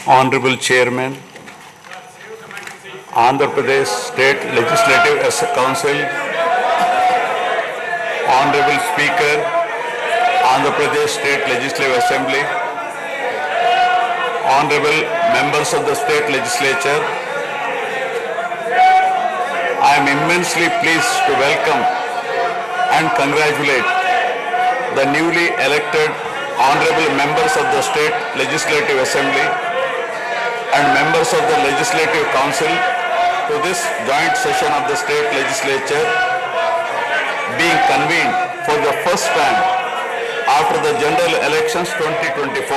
Honorable Chairman, Andhra Pradesh State Legislative Council, Honorable Speaker, Andhra Pradesh State Legislative Assembly, Honorable Members of the State Legislature, I am immensely pleased to welcome and congratulate the newly elected Honorable Members of the State Legislative Assembly and members of the Legislative Council to this joint session of the State Legislature being convened for the first time after the General Elections 2024.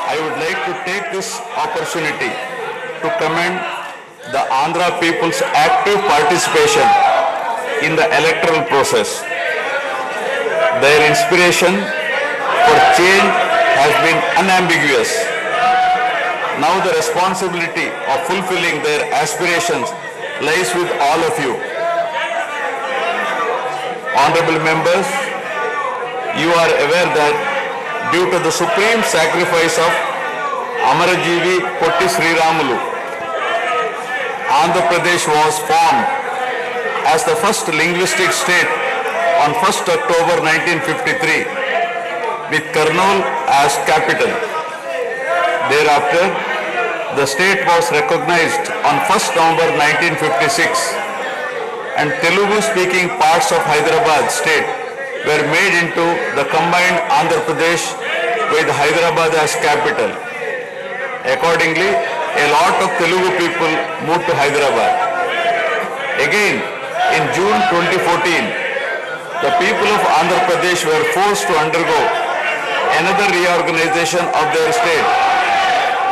I would like to take this opportunity to commend the Andhra people's active participation in the electoral process. Their inspiration for change has been unambiguous. Now the responsibility of fulfilling their aspirations lies with all of you. Honorable members, you are aware that due to the supreme sacrifice of Amarajeevi Potti Sriramulu, Andhra Pradesh was formed as the first linguistic state on 1st October 1953 with Kurnool as capital. Thereafter, the state was recognized on 1st November 1956 and Telugu-speaking parts of Hyderabad state were made into the combined Andhra Pradesh with Hyderabad as capital. Accordingly, a lot of Telugu people moved to Hyderabad. Again, in June 2014, the people of Andhra Pradesh were forced to undergo another reorganization of their state,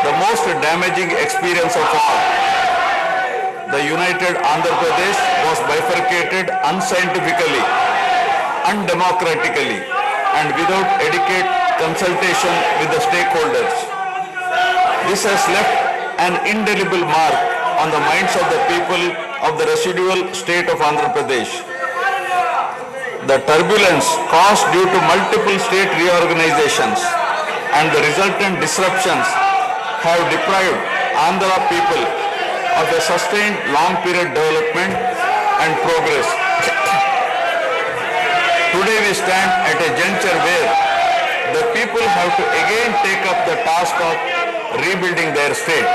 the most damaging experience of all. The united Andhra Pradesh was bifurcated unscientifically, undemocratically, and without adequate consultation with the stakeholders. This has left an indelible mark on the minds of the people of the residual state of Andhra Pradesh. The turbulence caused due to multiple state reorganizations and the resultant disruptions have deprived Andhra people of a sustained long-period development and progress. Today we stand at a juncture where the people have to again take up the task of rebuilding their state.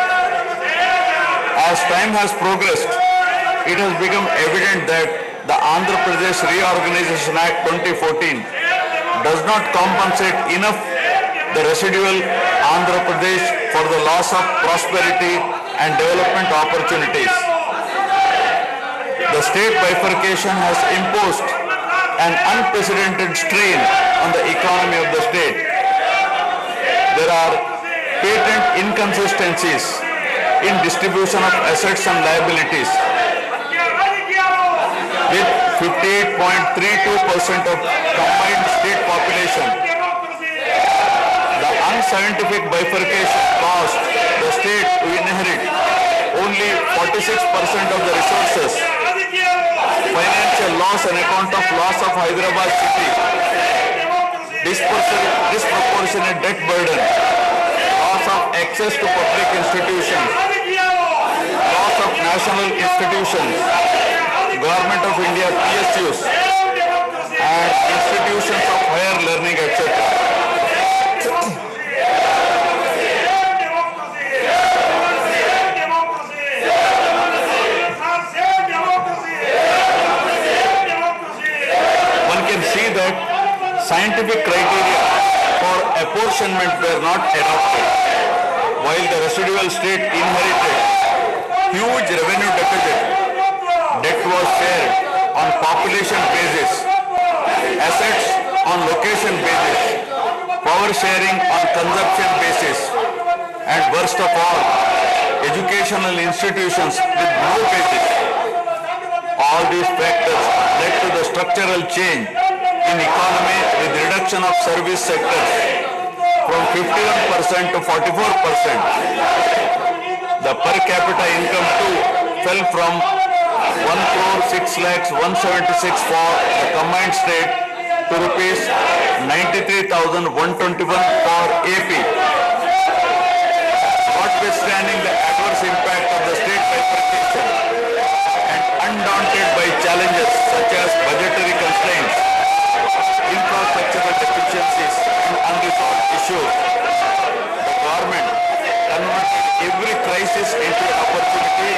As time has progressed, it has become evident that the Andhra Pradesh Reorganization Act 2014 does not compensate enough the residual Andhra Pradesh for the loss of prosperity and development opportunities. The state bifurcation has imposed an unprecedented strain on the economy of the state. There are patent inconsistencies in distribution of assets and liabilities, with 58.32% of combined state population. The unscientific bifurcation caused the state to inherit only 46% of the resources, financial loss on account of loss of Hyderabad city, disproportionate debt burden, loss of access to public institutions, loss of national institutions, Government of India PSUs and institutions of higher learning, etc. One can see that scientific criteria for apportionment were not adopted, while the residual state inherited huge revenue deficit. Debt was shared on population basis, assets on location basis, power sharing on consumption basis, and worst of all, educational institutions with no basis. All these factors led to the structural change in economy with reduction of service sectors from 51% to 44%. The per capita income too fell from 1,06,176 for the combined state to rupees 93,121 for AP undaunted by challenges such as budgetary constraints, infrastructural deficiencies, and unresolved issues, the government converted every crisis into an opportunity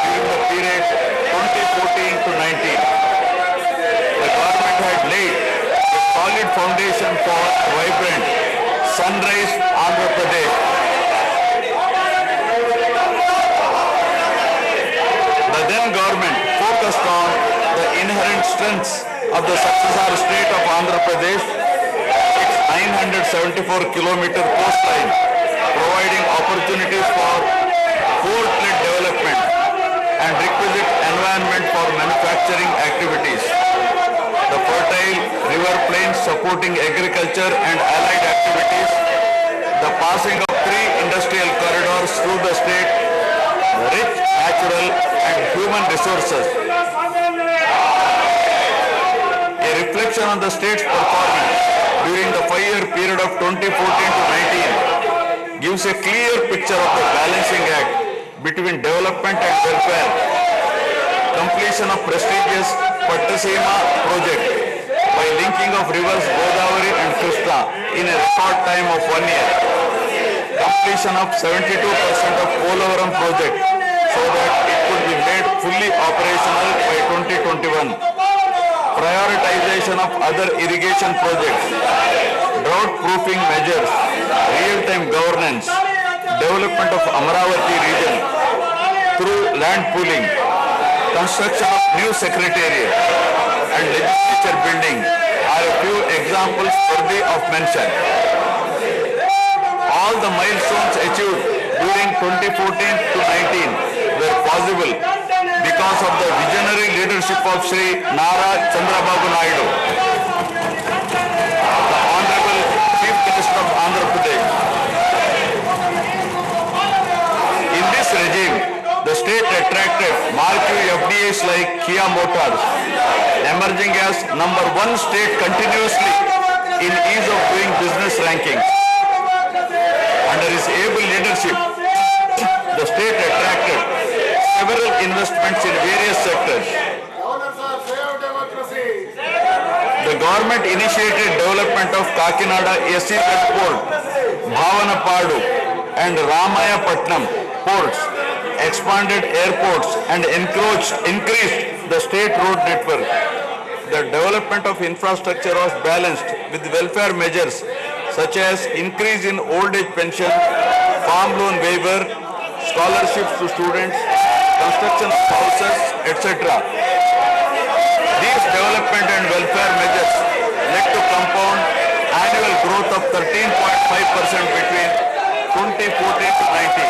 during the period 2014 to 19. The government had laid a solid foundation for vibrant sunrise Andhra Pradesh. The then government focused on the inherent strengths of the successor state of Andhra Pradesh, its 974-kilometer coastline, providing opportunities for port-led development and requisite environment for manufacturing activities. The fertile river plains supporting agriculture and allied activities, the passing of 3 industrial corridors through the state, the rich natural and human resources. A reflection on the state's performance during the 5-year period of 2014 to 19 gives a clear picture of the balancing act between development and welfare. Completion of prestigious Pattasima project by linking of rivers Godavari and Krishna in a record time of 1 year. Completion of 72% of Polavaram project so that it could be made fully operational by 2021. Prioritization of other irrigation projects, drought proofing measures, real-time governance, development of Amaravati region through land pooling, construction of new secretariat and legislature building are a few examples worthy of mention. All the milestones achieved during 2014 to 19 were possible because of the visionary leadership of Sri Nara Chandrababu Naidu, the Honorable Chief Minister of Andhra Pradesh. In this regime, the state attracted marquee FDIs like Kia Motors, emerging as #1 state continuously in ease of doing business rankings. Under his able leadership, the state attracted several investments in various sectors. The government initiated development of Kakinada SEZ port, Bhavanapadu and Ramayapatnam ports, expanded airports and increased the state road network. The development of infrastructure was balanced with welfare measures such as increase in old age pension, farm loan waiver, scholarships to students, construction of houses, etc. These development and welfare measures led to compound annual growth of 13.5% between 2014 to 19.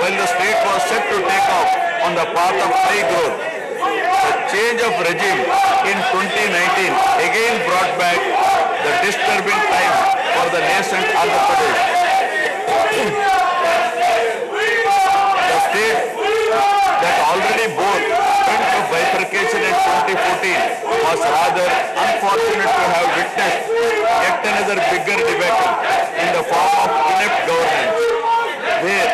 While the state was set to take off on the path of high growth, the change of regime in 2019 again brought back the disturbing time for the nascent Andhra Pradesh. The state that already bore front of bifurcation in 2014 was rather unfortunate to have witnessed yet another bigger debacle in the form of inept governance, where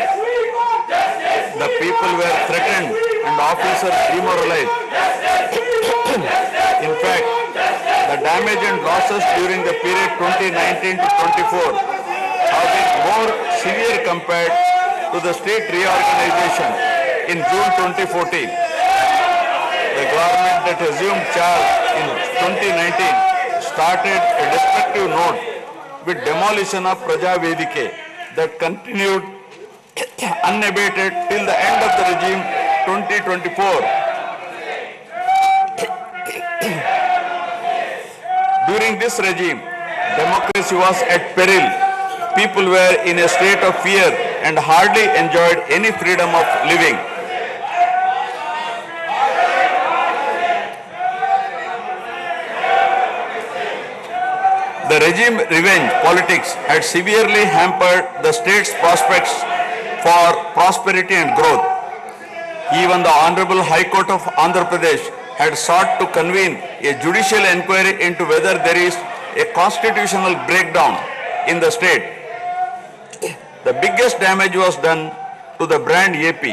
the people were threatened and officers demoralized. In fact, the damage and losses during the period 2019 to 24 have been more severe compared to the state reorganization in June 2014. The government that assumed charge in 2019 started a destructive note with demolition of Praja Vedike that continued unabated till the end of the regime 2024. During this regime, democracy was at peril. People were in a state of fear and hardly enjoyed any freedom of living. The regime revenge politics had severely hampered the state's prospects for prosperity and growth. Even the Honorable High Court of Andhra Pradesh had sought to convene a judicial inquiry into whether there is a constitutional breakdown in the state. The biggest damage was done to the brand AP.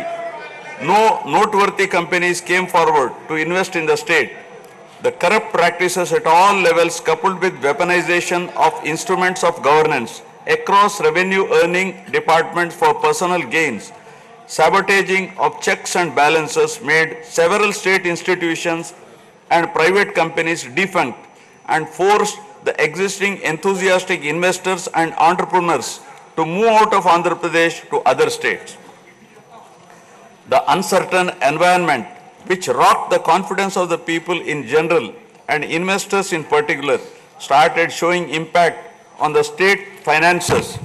No noteworthy companies came forward to invest in the state. The corrupt practices at all levels, coupled with weaponization of instruments of governance across revenue earning departments for personal gains, sabotaging of checks and balances, made several state institutions and private companies defunct and forced the existing enthusiastic investors and entrepreneurs to move out of Andhra Pradesh to other states. The uncertain environment which rocked the confidence of the people in general and investors in particular started showing impact on the state finances,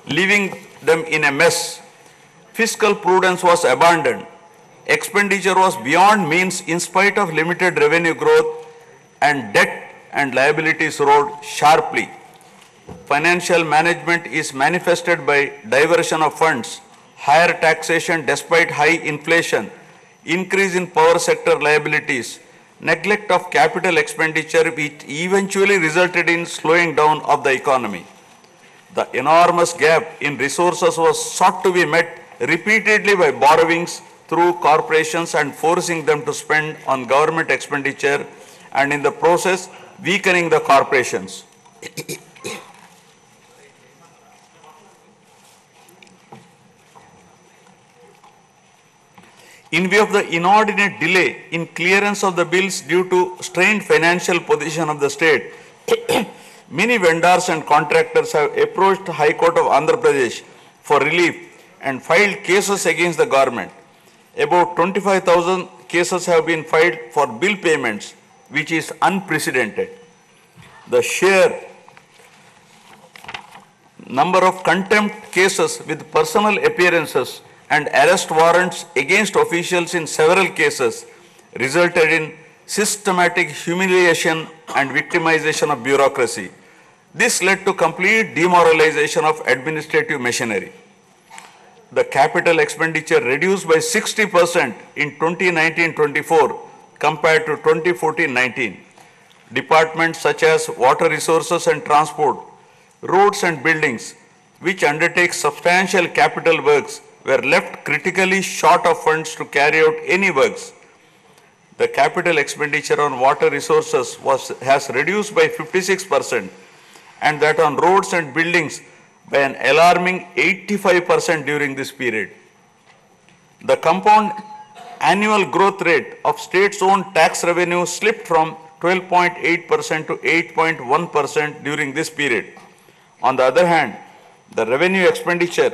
leaving them in a mess. Fiscal prudence was abandoned. Expenditure was beyond means in spite of limited revenue growth, and debt and liabilities rose sharply. Financial management is manifested by diversion of funds, higher taxation despite high inflation, increase in power sector liabilities, neglect of capital expenditure which eventually resulted in slowing down of the economy. The enormous gap in resources was sought to be met repeatedly by borrowings through corporations and forcing them to spend on government expenditure, and in the process weakening the corporations. In view of the inordinate delay in clearance of the bills due to strained financial position of the state, many vendors and contractors have approached the High Court of Andhra Pradesh for relief and filed cases against the government. About 25,000 cases have been filed for bill payments, which is unprecedented. The sheer number of contempt cases with personal appearances and arrest warrants against officials in several cases resulted in systematic humiliation and victimization of bureaucracy. This led to complete demoralization of administrative machinery. The capital expenditure reduced by 60% in 2019-24 compared to 2014-19. Departments such as water resources and transport, roads and buildings, which undertake substantial capital works, were left critically short of funds to carry out any works. The capital expenditure on water resources has reduced by 56%, and that on roads and buildings by an alarming 85% during this period. The compound annual growth rate of states-owned tax revenue slipped from 12.8% to 8.1% during this period. On the other hand, the revenue expenditure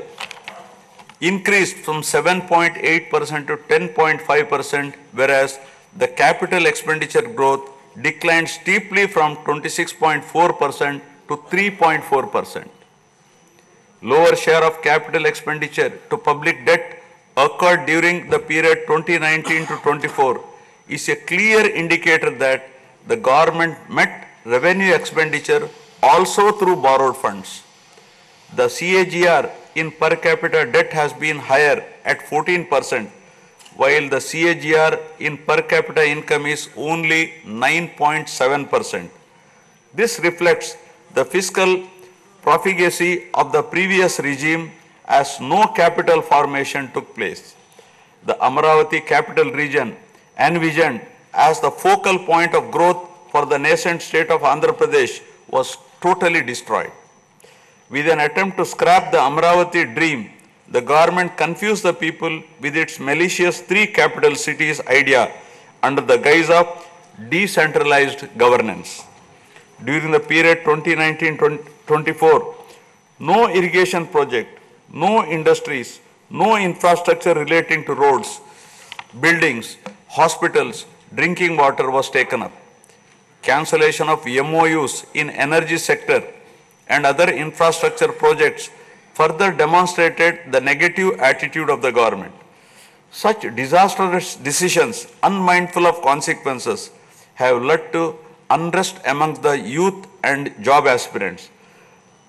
increased from 7.8% to 10.5%, whereas the capital expenditure growth declined steeply from 26.4% to 3.4%. Lower share of capital expenditure to public debt occurred during the period 2019 to 24 is a clear indicator that the government met revenue expenditure also through borrowed funds. The CAGR in per capita debt has been higher at 14%, while the CAGR in per capita income is only 9.7%. This reflects the fiscal profligacy of the previous regime as no capital formation took place. The Amaravati capital region, envisioned as the focal point of growth for the nascent state of Andhra Pradesh, was totally destroyed. With an attempt to scrap the Amaravati dream, the government confused the people with its malicious three capital cities idea under the guise of decentralized governance. During the period 2019-24, no irrigation project, no industries, no infrastructure relating to roads, buildings, hospitals, drinking water was taken up. Cancellation of MOUs in energy sector and other infrastructure projects further demonstrated the negative attitude of the government. Such disastrous decisions, unmindful of consequences, have led to unrest amongst the youth and job aspirants.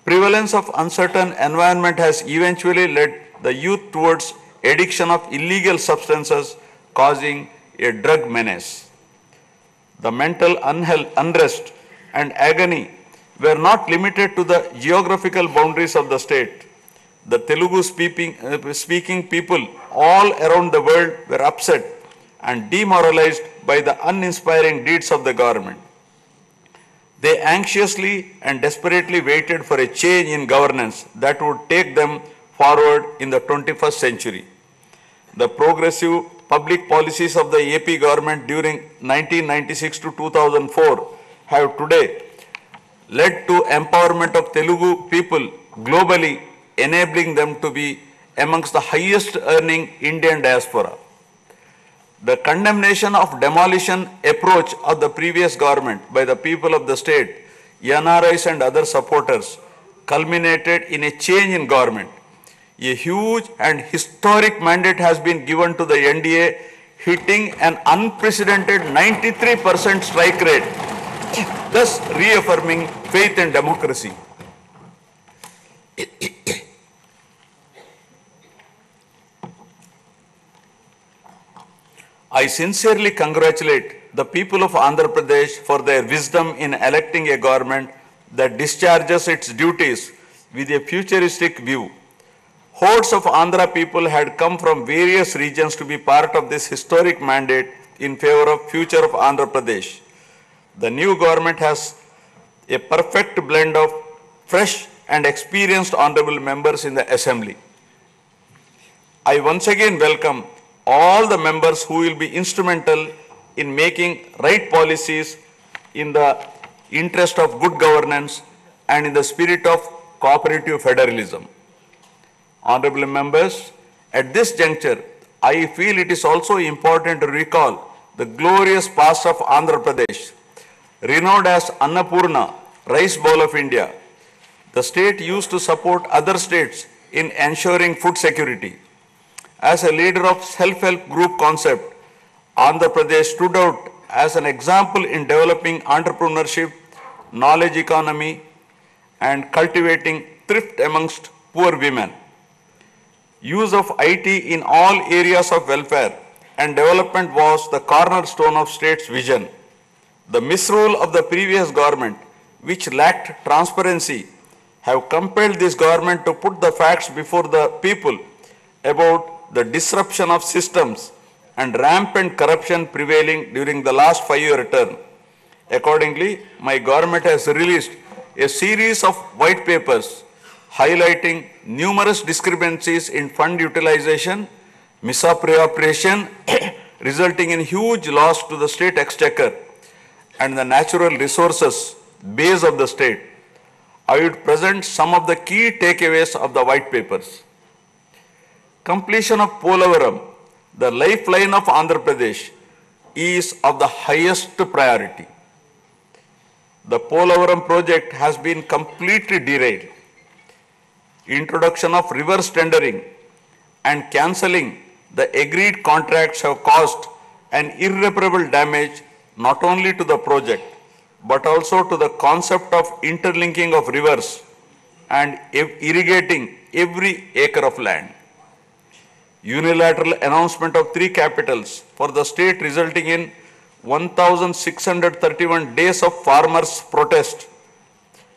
Prevalence of uncertain environment has eventually led the youth towards addiction of illegal substances, causing a drug menace. The mental unrest and agony were not limited to the geographical boundaries of the state. The Telugu speaking people all around the world were upset and demoralized by the uninspiring deeds of the government. They anxiously and desperately waited for a change in governance that would take them forward in the 21st century. The progressive public policies of the AP government during 1996 to 2004 have today led to empowerment of Telugu people globally, enabling them to be amongst the highest earning Indian diaspora. The condemnation of demolition approach of the previous government by the people of the state, NRIs and other supporters, culminated in a change in government. A huge and historic mandate has been given to the NDA, hitting an unprecedented 93% strike rate, thus reaffirming faith in democracy. I sincerely congratulate the people of Andhra Pradesh for their wisdom in electing a government that discharges its duties with a futuristic view. Hordes of Andhra people had come from various regions to be part of this historic mandate in favor of future of Andhra Pradesh. The new government has a perfect blend of fresh and experienced honorable members in the assembly. I once again welcome all the members who will be instrumental in making right policies in the interest of good governance and in the spirit of cooperative federalism. Honorable members, at this juncture, I feel it is also important to recall the glorious past of Andhra Pradesh. Renowned as Annapurna, rice bowl of India, the state used to support other states in ensuring food security. As a leader of self-help group concept, Andhra Pradesh stood out as an example in developing entrepreneurship, knowledge economy, and cultivating thrift amongst poor women. Use of IT in all areas of welfare and development was the cornerstone of state's vision. The misrule of the previous government, which lacked transparency, have compelled this government to put the facts before the people about the disruption of systems and rampant corruption prevailing during the last 5-year term. Accordingly, my government has released a series of white papers highlighting numerous discrepancies in fund utilization, misappropriation, resulting in huge loss to the state exchequer and the natural resources base of the state. I would present some of the key takeaways of the white papers. Completion of Polavaram, the lifeline of Andhra Pradesh, is of the highest priority. The Polavaram project has been completely derailed. Introduction of reverse tendering and cancelling the agreed contracts have caused an irreparable damage not only to the project but also to the concept of interlinking of rivers and irrigating every acre of land. Unilateral announcement of 3 capitals for the state resulting in 1,631 days of farmers' protest.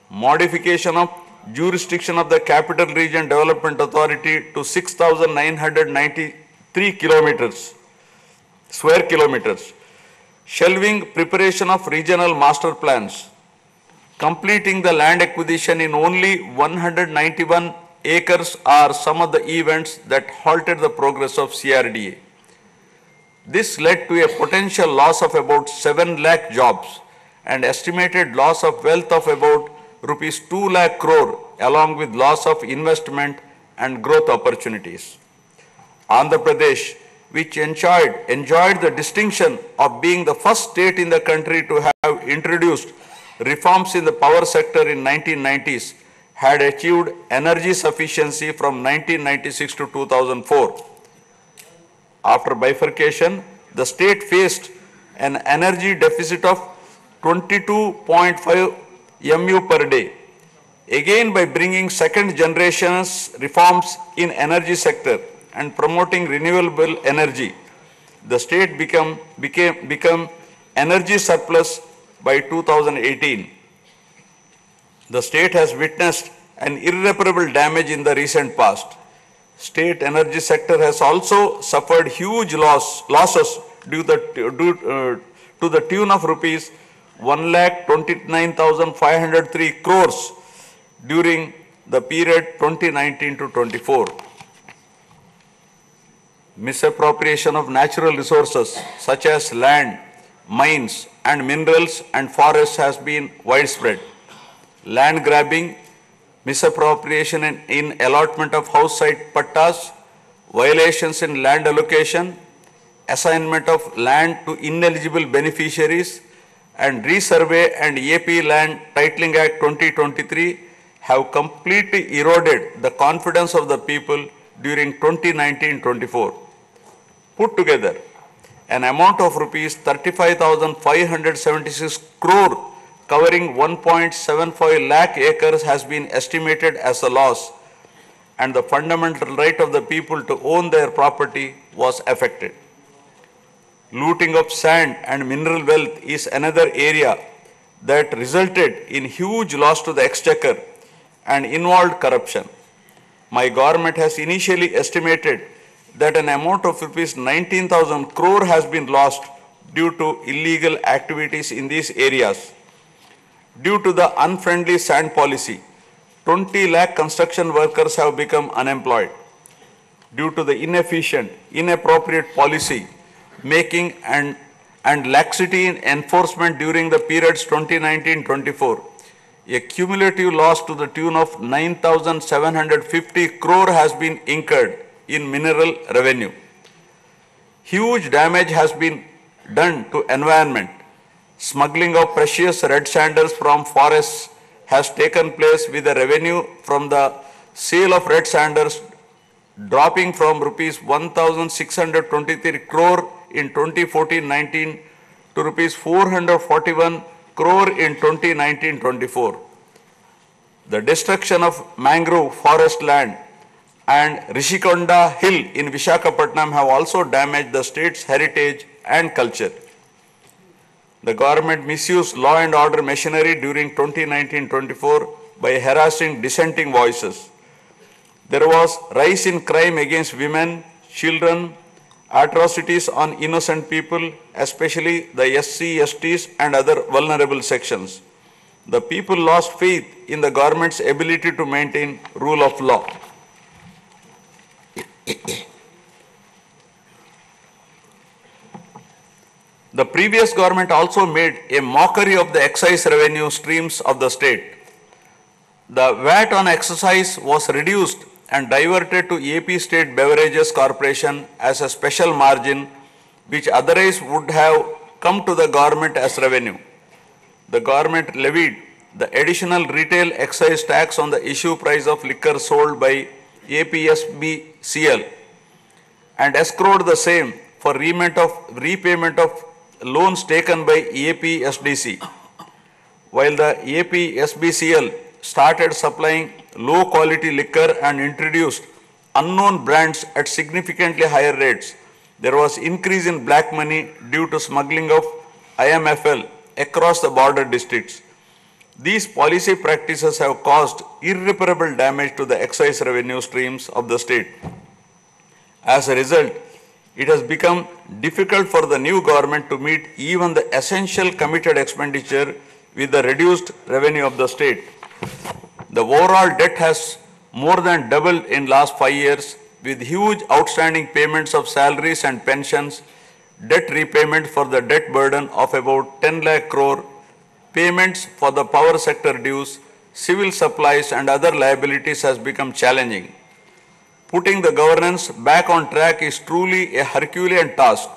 Modification of jurisdiction of the Capital Region Development Authority to 6,993 square kilometers. Shelving preparation of regional master plans. Completing the land acquisition in only 191 acres are some of the events that halted the progress of CRDA. This led to a potential loss of about 7 lakh jobs and estimated loss of wealth of about rupees 2 lakh crore along with loss of investment and growth opportunities. Andhra Pradesh, which enjoyed the distinction of being the first state in the country to have introduced reforms in the power sector in 1990s, had achieved energy sufficiency from 1996 to 2004. After bifurcation, the state faced an energy deficit of 22.5 MU per day. Again, by bringing second generation's reforms in energy sector and promoting renewable energy, the state become energy surplus by 2018. The state has witnessed and irreparable damage in the recent past. State energy sector has also suffered huge losses to the tune of rupees 1,29,503 crores during the period 2019 to 24. Misappropriation of natural resources such as land, mines and minerals and forests has been widespread. Land grabbing, misappropriation in allotment of house site pattas, violations in land allocation, assignment of land to ineligible beneficiaries, and Resurvey and AP Land Titling Act 2023 have completely eroded the confidence of the people during 2019-24. Put together, an amount of rupees 35,576 crore covering 1.75 lakh acres has been estimated as a loss, and the fundamental right of the people to own their property was affected. Looting of sand and mineral wealth is another area that resulted in huge loss to the exchequer and involved corruption. My government has initially estimated that an amount of rupees 19,000 crore has been lost due to illegal activities in these areas. Due to the unfriendly sand policy, 20 lakh construction workers have become unemployed. Due to the inefficient, inappropriate policy making and laxity in enforcement during the periods 2019-24, a cumulative loss to the tune of 9,750 crore has been incurred in mineral revenue. Huge damage has been done to environment. Smuggling of precious red sanders from forests has taken place, with the revenue from the sale of red sanders dropping from rupees 1,623 crore in 2014-19 to rupees 441 crore in 2019-24. The destruction of mangrove forest land and Rishikonda Hill in Visakhapatnam have also damaged the state's heritage and culture. The government misused law and order machinery during 2019-24 by harassing dissenting voices. There was rise in crime against women, children, atrocities on innocent people, especially the SC, STs and other vulnerable sections. The people lost faith in the government's ability to maintain rule of law. The previous government also made a mockery of the excise revenue streams of the state. The VAT on excise was reduced and diverted to AP State Beverages Corporation as a special margin, which otherwise would have come to the government as revenue. The government levied the additional retail excise tax on the issue price of liquor sold by APSBCL and escrowed the same for repayment of loans taken by APSDC, while the APSBCL started supplying low quality liquor and introduced unknown brands at significantly higher rates. There was increase in black money due to smuggling of IMFL across the border districts. These policy practices have caused irreparable damage to the excise revenue streams of the state. As a result, it has become difficult for the new government to meet even the essential committed expenditure with the reduced revenue of the state. The overall debt has more than doubled in last 5 years, with huge outstanding payments of salaries and pensions, debt repayment for the debt burden of about 10 lakh crore, payments for the power sector dues, civil supplies and other liabilities has become challenging. Putting the governance back on track is truly a Herculean task.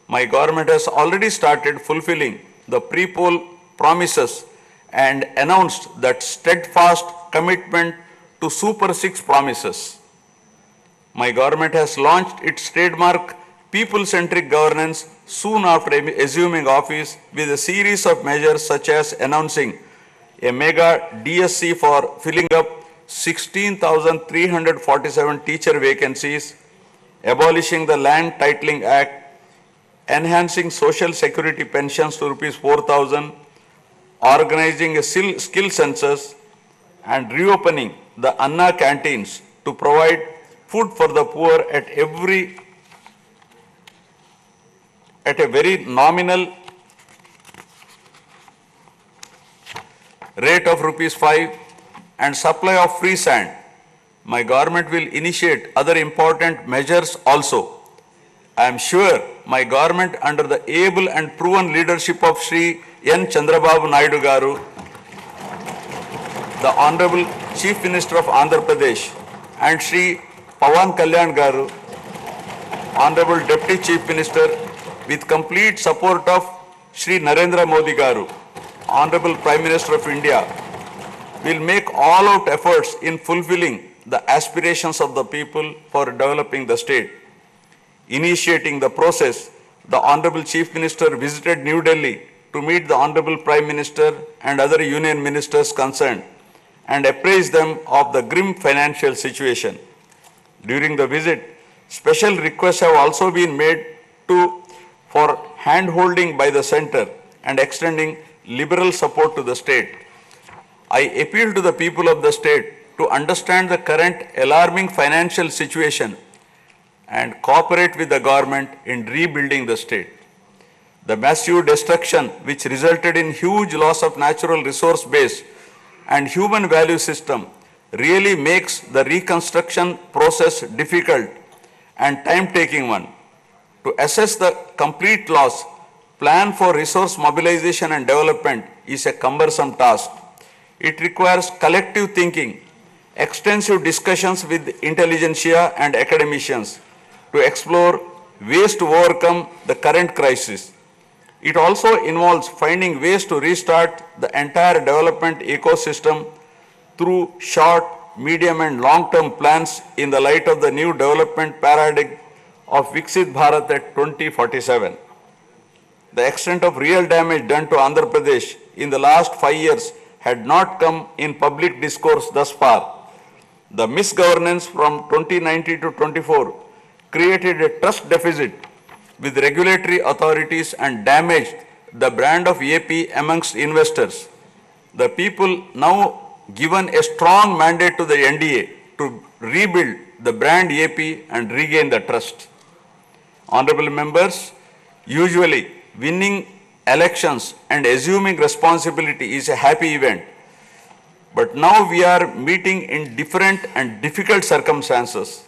My government has already started fulfilling the pre-poll promises and announced that steadfast commitment to Super 6 promises. My government has launched its trademark people-centric governance soon after assuming office, with a series of measures such as announcing a mega DSC for filling up 16,347 teacher vacancies, abolishing the Land Titling Act, enhancing social security pensions to rupees 4,000, organizing a skill census, and reopening the Anna canteens to provide food for the poor at a very nominal rate of ₹5 and supply of free sand. My government will initiate other important measures also. I am sure my government, under the able and proven leadership of Shri N. Chandrababu Naidu Garu, the Honorable Chief Minister of Andhra Pradesh, and Shri Pawan Kalyan Garu, Honorable Deputy Chief Minister, with complete support of Shri Narendra Modi Garu, Honorable Prime Minister of India, will make all-out efforts in fulfilling the aspirations of the people for developing the state. Initiating the process, the Honorable Chief Minister visited New Delhi to meet the Honorable Prime Minister and other union ministers concerned and apprise them of the grim financial situation. During the visit, special requests have also been made for hand-holding by the centre and extending liberal support to the state. I appeal to the people of the state to understand the current alarming financial situation and cooperate with the government in rebuilding the state. The massive destruction which resulted in huge loss of natural resource base and human value system really makes the reconstruction process difficult and time-taking one. To assess the complete loss, plan for resource mobilization and development is a cumbersome task. It requires collective thinking, extensive discussions with intelligentsia and academicians to explore ways to overcome the current crisis. It also involves finding ways to restart the entire development ecosystem through short, medium and long-term plans in the light of the new development paradigm of Viksit Bharat at 2047. The extent of real damage done to Andhra Pradesh in the last 5 years had not come in public discourse thus far. The misgovernance from 2019 to 24 created a trust deficit with regulatory authorities and damaged the brand of AP amongst investors. The people now given a strong mandate to the NDA to rebuild the brand AP and regain the trust. Honorable members, usually winning elections and assuming responsibility is a happy event. But now we are meeting in different and difficult circumstances.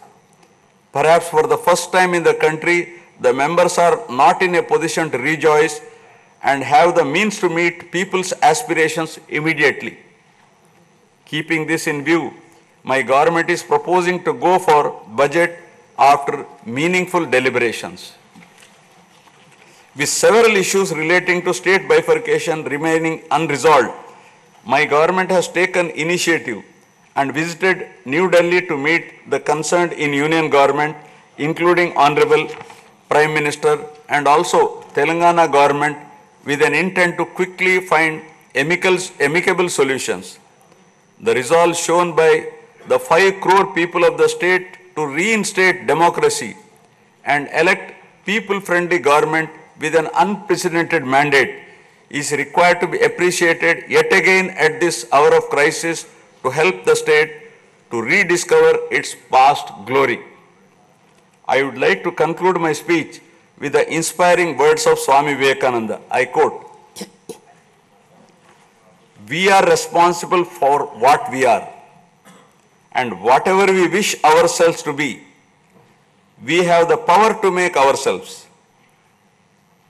Perhaps for the first time in the country, the members are not in a position to rejoice and have the means to meet people's aspirations immediately. Keeping this in view, my government is proposing to go for budget after meaningful deliberations. With several issues relating to state bifurcation remaining unresolved, my government has taken initiative and visited New Delhi to meet the concerned in union government, including Honorable Prime Minister and also Telangana government, with an intent to quickly find amicable solutions. The resolve shown by the 5 crore people of the state to reinstate democracy and elect people-friendly government with an unprecedented mandate is required to be appreciated yet again at this hour of crisis to help the state to rediscover its past glory. I would like to conclude my speech with the inspiring words of Swami Vivekananda. I quote, "We are responsible for what we are, and whatever we wish ourselves to be, we have the power to make ourselves.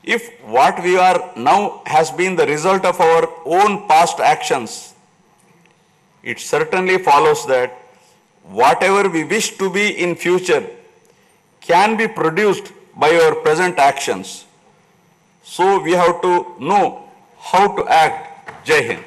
If what we are now has been the result of our own past actions, it certainly follows that whatever we wish to be in future can be produced by our present actions. So we have to know how to act." Jai Hind.